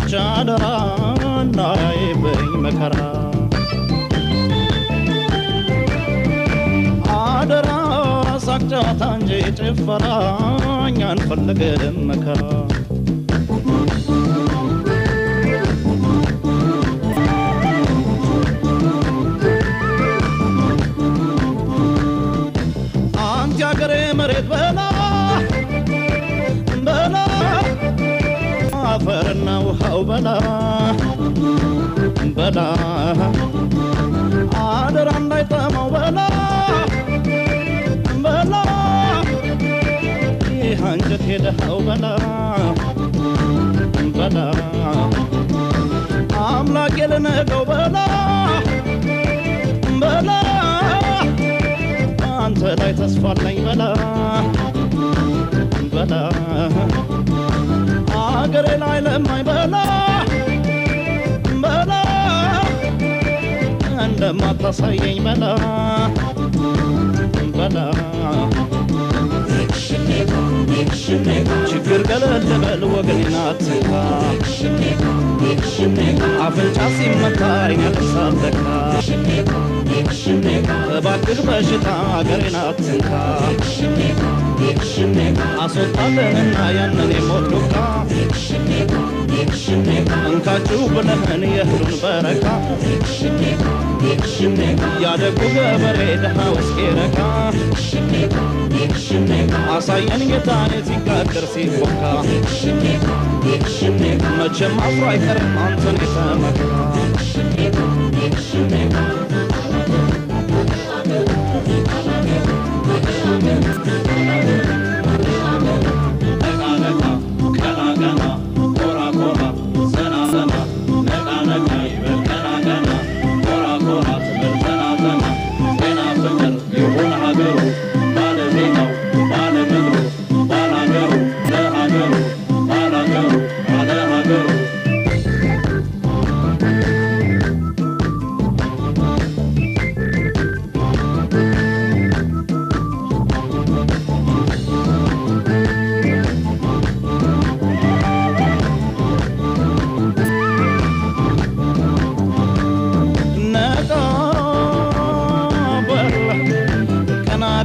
ልጆች አደራ እንዳያይብኝ መከራ አደራ ሳቅ ጨዋታ እንጂ ጭፈራ እኛ አንፈልግም መከራ አንተ ያገሬ መሬት በላ በላ አፈርና ውሃው በላ በላ አደራ እንዳይጠማው በላ በላ ይህ አንጀት የደሃው በላ በላ አምላክ የልነገው በላ በላ አንተ ላይ ተስፋለኝ በላ በላ አገሬ ላይ ለማኝ በላ በላ እንደማታሳየኝ በላ በላ ችግር ገለል በል ወገኔን አትንካ አፍንጫ ሲመታ ይነቅሳል ለካ እባክህ በሽታ አገሬን አትንካ አስወጣለንና ያንን የሞት ዱካ እንካችሁ ብለህን የእህሉን በረካ ያደጉ ገበሬ ድሃው እስኪረካ አሳየን ጌታዬ ሲጋገር ሲቦካ መቼም አፍሮ አይቀርም አንተን የተመካ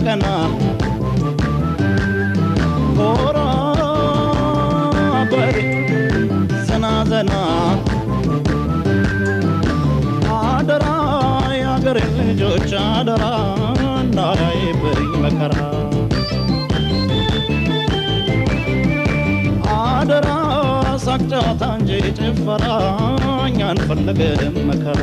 ቀና ኮራ በል ዘና ዘና አደራ የአገሬ ልጆች አደራ እንዳያይብኝ መከራ አደራ ሳቅ ጨዋታ እንጂ ጭፈራ እኛ አንፈልግም መከራ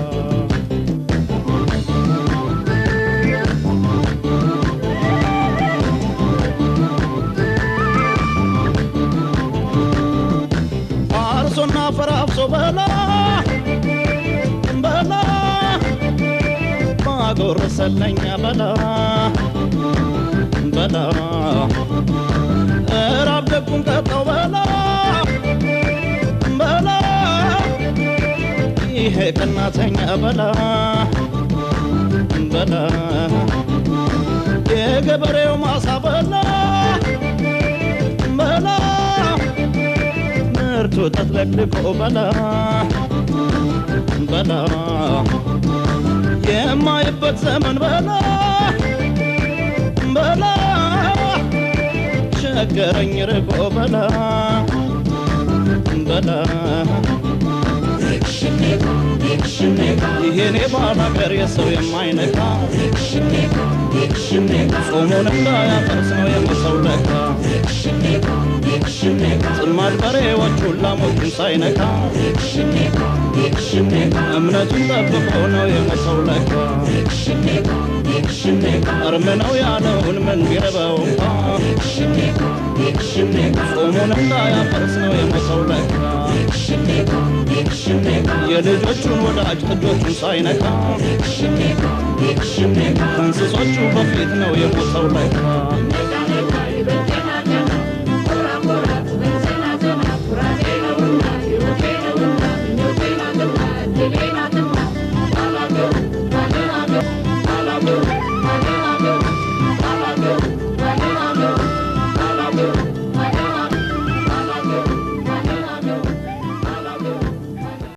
ፈራፍሶ በላ በላ ማጎረሰለኛ በላ በላ እራብ ደጉን ቀጣው በላ በላ ይሄ ቀናተኛ በላ በላ የገበሬው ማሳ በላ በላ ምርቱ ተጥለቅልቆ በላ በላ የማይበት ዘመን በላ በላ ቸገረኝ ርቆ በላ በላ ይሄኔ ባላገር የሰው የማይነካ ጾሙን እንዳያፈርስ ነው የመሰው ለካ ጽማድ በሬዎቹን ላሞቹን ሳይነካ እምነቱን ጠብቆ ነው የመሰው ለካ እርም ነው ያለውን ምን ቢረበው እንኳ ጾሙን እንዳያፈርስ ነው የመሰው ለካ የልጆቹን ወዳጅ ጥጆቹን ሳይነካ ከእንስሶቹ በፊት ነው የሞተው ለካ